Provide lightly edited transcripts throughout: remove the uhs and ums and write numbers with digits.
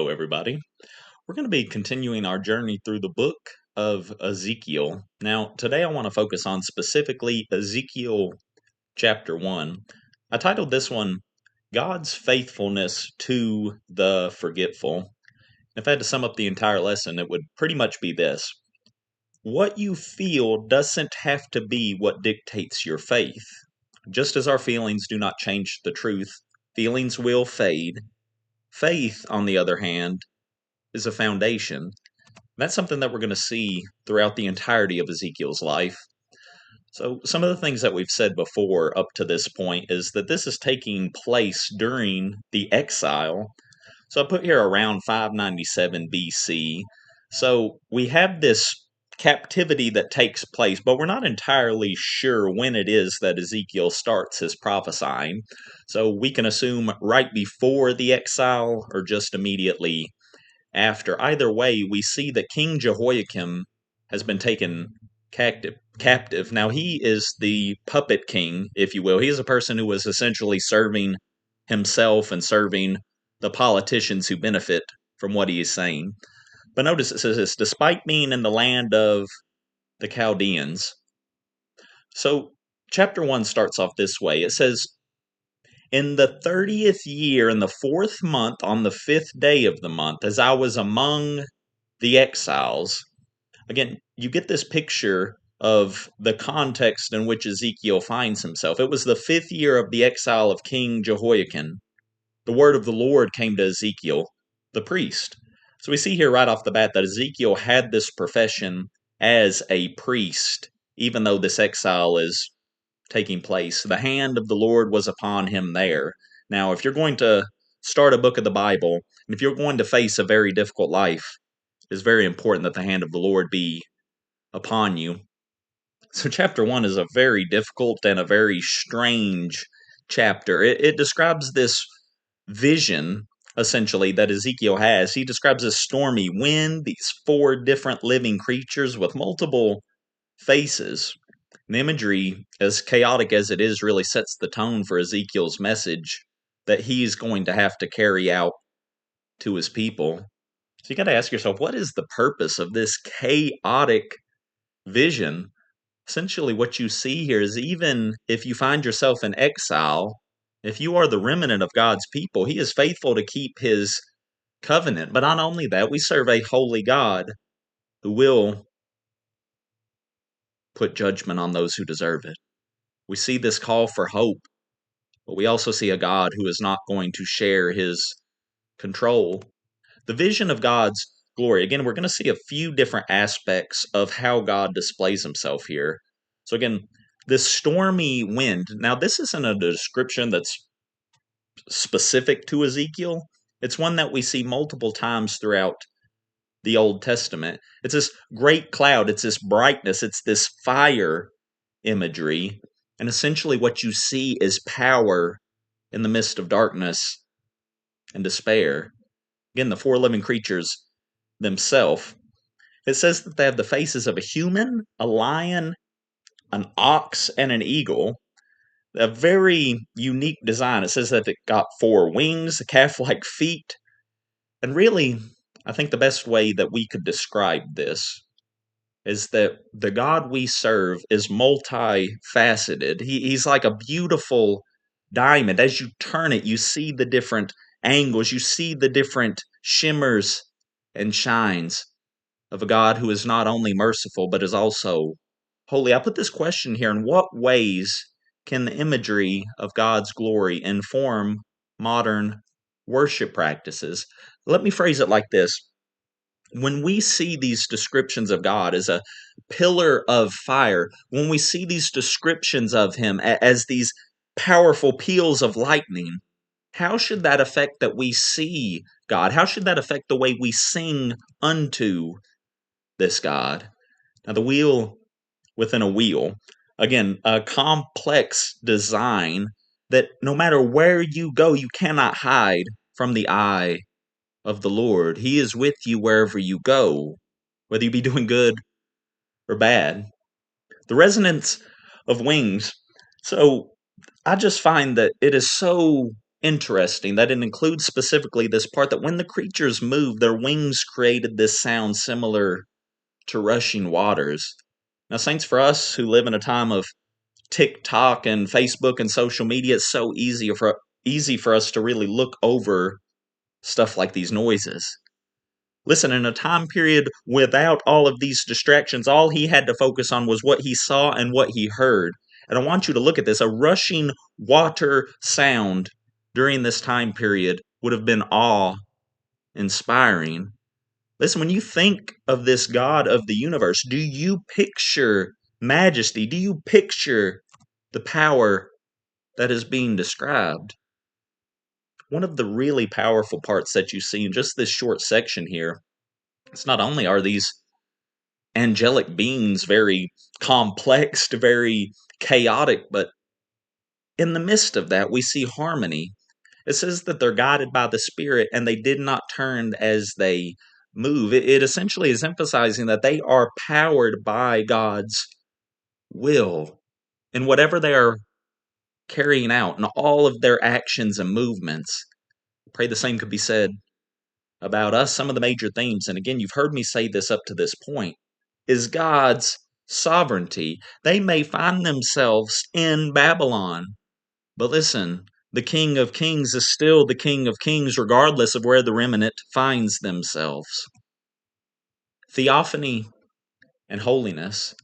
Hello, everybody. We're going to be continuing our journey through the book of Ezekiel. Now, today I want to focus on specifically Ezekiel chapter 1. I titled this one, God's Faithfulness to the Forgetful. If I had to sum up the entire lesson, it would pretty much be this. What you feel doesn't have to be what dictates your faith. Just as our feelings do not change the truth, feelings will fade. Faith, on the other hand, is a foundation. That's something that we're going to see throughout the entirety of Ezekiel's life. So, some of the things that we've said before up to this point is that this is taking place during the exile. So, I put here around 597 BC. So, we have this captivity that takes place, but we're not entirely sure when it is that Ezekiel starts his prophesying. So, we can assume right before the exile or just immediately after. Either way, we see that King Jehoiakim has been taken captive. Now, he is the puppet king, if you will. He is a person who was essentially serving himself and serving the politicians who benefit from what he is saying. But notice it says this, despite being in the land of the Chaldeans. So, chapter 1 starts off this way. It says, in the 30th year, in the 4th month, on the 5th day of the month, as I was among the exiles. Again, you get this picture of the context in which Ezekiel finds himself. It was the 5th year of the exile of King Jehoiakim. The word of the Lord came to Ezekiel, the priest. So we see here right off the bat that Ezekiel had this profession as a priest, even though this exile is taking place. The hand of the Lord was upon him there. Now, if you're going to start a book of the Bible, and if you're going to face a very difficult life, it's very important that the hand of the Lord be upon you. So, chapter 1 is a very difficult and a very strange chapter. It describes this vision, essentially, that Ezekiel has. He describes a stormy wind, these four different living creatures with multiple faces. The imagery, as chaotic as it is, really sets the tone for Ezekiel's message that he's going to have to carry out to his people. So you got to ask yourself, what is the purpose of this chaotic vision? Essentially, what you see here is even if you find yourself in exile, if you are the remnant of God's people, He is faithful to keep His covenant. But not only that, we serve a holy God who will put judgment on those who deserve it. We see this call for hope, but we also see a God who is not going to share His control. The vision of God's glory. Again, we're going to see a few different aspects of how God displays himself here. So, again, this stormy wind. Now, this isn't a description that's specific to Ezekiel, it's one that we see multiple times throughout the Old Testament. It's this great cloud, it's this brightness, it's this fire imagery. And essentially, what you see is power in the midst of darkness and despair. Again, the four living creatures themselves. It says that they have the faces of a human, a lion, an ox, and an eagle. A very unique design. It says that it got four wings, calf like feet. And really, I think the best way that we could describe this is that the God we serve is multifaceted. He's like a beautiful diamond. As you turn it, you see the different angles, you see the different shimmers and shines of a God who is not only merciful, but is also holy. I put this question here, in what ways can the imagery of God's glory inform modern worship practices? Let me phrase it like this. When we see these descriptions of God as a pillar of fire, when we see these descriptions of Him as these powerful peals of lightning, how should that affect that we see God? How should that affect the way we sing unto this God? Now, the wheel within a wheel, again, a complex design that no matter where you go, you cannot hide from the eye of the Lord. He is with you wherever you go, whether you be doing good or bad. The resonance of wings. So I just find that it is so interesting that it includes specifically this part that when the creatures moved, their wings created this sound similar to rushing waters. Now, saints, for us who live in a time of TikTok and Facebook and social media, it's so easy for us to really look over stuff like these noises. Listen, in a time period without all of these distractions, all he had to focus on was what he saw and what he heard. And I want you to look at this. A rushing water sound during this time period would have been awe inspiring. Listen, when you think of this God of the universe, do you picture majesty? Do you picture the power that is being described? One of the really powerful parts that you see in just this short section here, it's not only are these angelic beings very complex, very chaotic, but in the midst of that, we see harmony. It says that they're guided by the Spirit and they did not turn as they move. It essentially is emphasizing that they are powered by God's will in whatever they are carrying out in all of their actions and movements. I pray the same could be said about us. Some of the major themes, and again, you've heard me say this up to this point, is God's sovereignty. They may find themselves in Babylon, but listen, the King of Kings is still the King of Kings, regardless of where the remnant finds themselves. Theophany and holiness.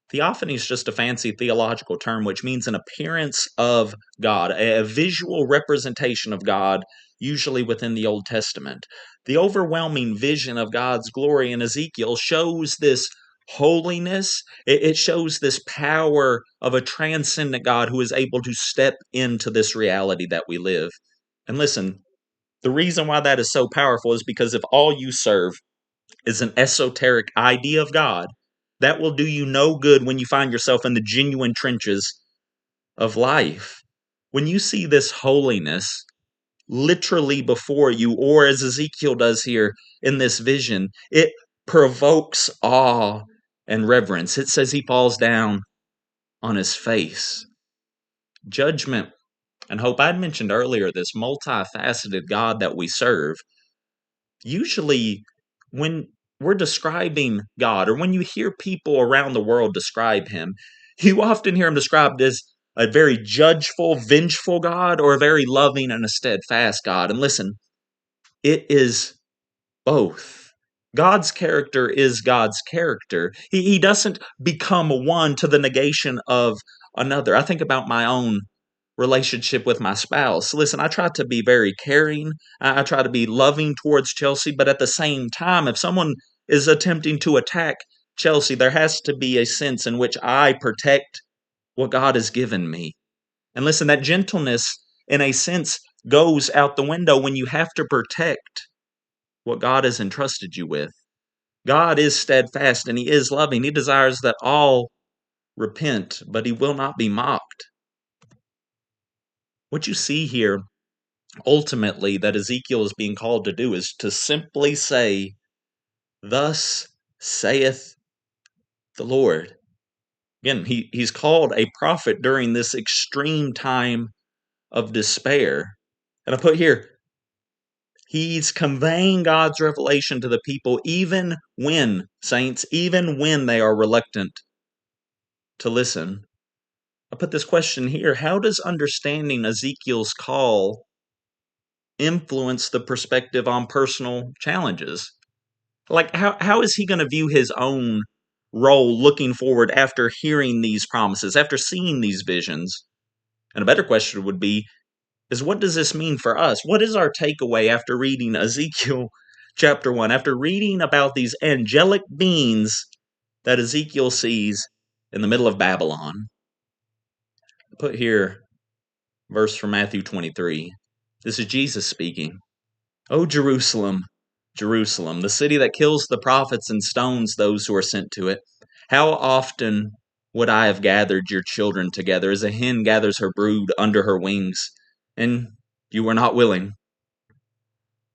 Theophany is just a fancy theological term which means an appearance of God, a visual representation of God, usually within the Old Testament. The overwhelming vision of God's glory in Ezekiel shows this holiness. It shows this power of a transcendent God who is able to step into this reality that we live. And listen, the reason why that is so powerful is because if all you serve is an esoteric idea of God, that will do you no good when you find yourself in the genuine trenches of life. When you see this holiness literally before you, or as Ezekiel does here in this vision, it provokes awe and reverence. It says he falls down on his face. Judgment and hope. I'd mentioned earlier this multifaceted God that we serve. Usually, when we're describing God, or when you hear people around the world describe him, you often hear him described as a very judgeful, vengeful God, or a very loving and a steadfast God. And listen, it is both. God's character is God's character. He doesn't become one to the negation of another. I think about my own relationship with my spouse. Listen, I try to be very caring. I try to be loving towards Chelsea, but at the same time, if someone is attempting to attack Chelsea, there has to be a sense in which I protect what God has given me. And listen, that gentleness, in a sense, goes out the window when you have to protect what God has entrusted you with. God is steadfast and he is loving. He desires that all repent, but he will not be mocked. What you see here ultimately that Ezekiel is being called to do is to simply say, "Thus saith the Lord." Again, he's called a prophet during this extreme time of despair. And I put here, he's conveying God's revelation to the people even when, saints, even when they are reluctant to listen. I put this question here: how does understanding Ezekiel's call influence the perspective on personal challenges? Like, how is he going to view his own role looking forward after hearing these promises, after seeing these visions? And a better question would be, is what does this mean for us? What is our takeaway after reading Ezekiel chapter 1, after reading about these angelic beings that Ezekiel sees in the middle of Babylon? I put here verse from Matthew 23. This is Jesus speaking. "O Jerusalem, Jerusalem, the city that kills the prophets and stones those who are sent to it, how often would I have gathered your children together as a hen gathers her brood under her wings, and you were not willing."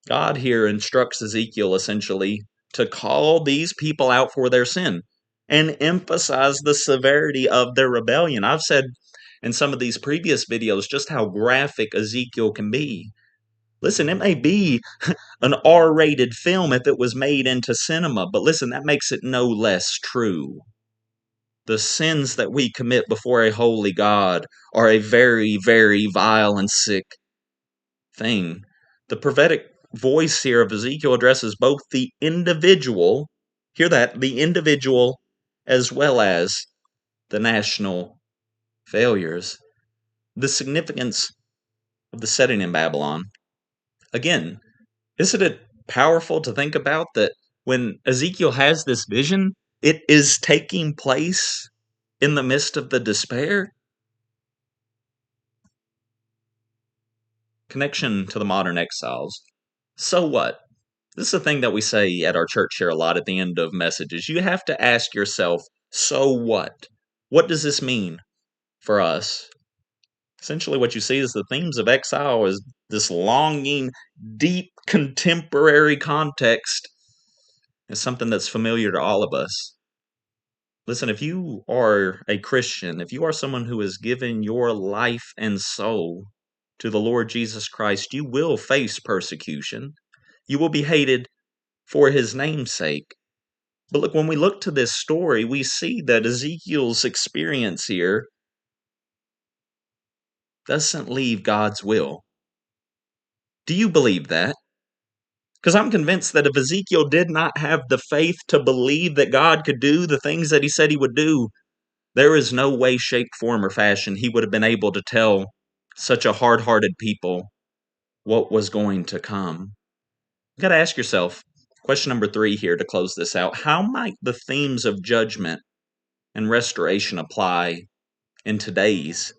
God here instructs Ezekiel essentially to call these people out for their sin and emphasize the severity of their rebellion. I've said in some of these previous videos just how graphic Ezekiel can be. Listen, it may be an R-rated film if it was made into cinema, but listen, that makes it no less true. The sins that we commit before a holy God are a very, very vile and sick thing. The prophetic voice here of Ezekiel addresses both the individual, hear that, the individual, as well as the national failures. The significance of the setting in Babylon. Again, isn't it powerful to think about that when Ezekiel has this vision, it is taking place in the midst of the despair? Connection to the modern exiles. So what? This is a thing that we say at our church here a lot at the end of messages. You have to ask yourself, so what? What does this mean for us? Essentially, what you see is the themes of exile is this longing, deep contemporary context is something that's familiar to all of us. Listen, if you are a Christian, if you are someone who has given your life and soul to the Lord Jesus Christ, you will face persecution. You will be hated for his name's sake. But look, when we look to this story, we see that Ezekiel's experience here doesn't leave God's will. Do you believe that? Because I'm convinced that if Ezekiel did not have the faith to believe that God could do the things that he said he would do, there is no way, shape, form, or fashion he would have been able to tell such a hard-hearted people what was going to come. You got to ask yourself, question number 3 here to close this out, how might the themes of judgment and restoration apply in today's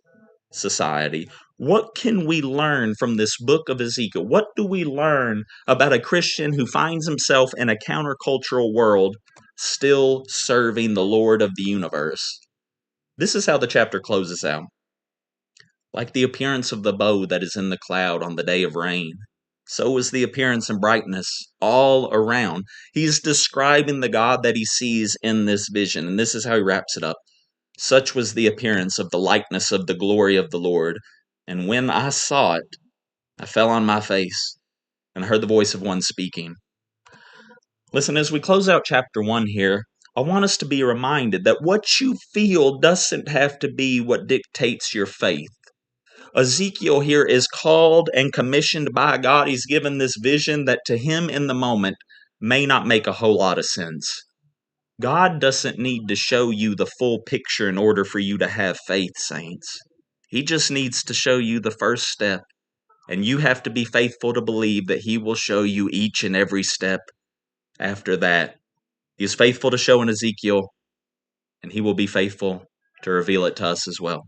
society? What can we learn from this book of Ezekiel? What do we learn about a Christian who finds himself in a countercultural world still serving the Lord of the universe? This is how the chapter closes out. Like the appearance of the bow that is in the cloud on the day of rain, so is the appearance and brightness all around. He's describing the God that he sees in this vision, and this is how he wraps it up. Such was the appearance of the likeness of the glory of the Lord. And when I saw it, I fell on my face and heard the voice of one speaking. Listen, as we close out chapter 1 here, I want us to be reminded that what you feel doesn't have to be what dictates your faith. Ezekiel here is called and commissioned by God. He's given this vision that to him in the moment may not make a whole lot of sense. God doesn't need to show you the full picture in order for you to have faith, saints. He just needs to show you the first step, and you have to be faithful to believe that he will show you each and every step after that. He is faithful to show in Ezekiel, and he will be faithful to reveal it to us as well.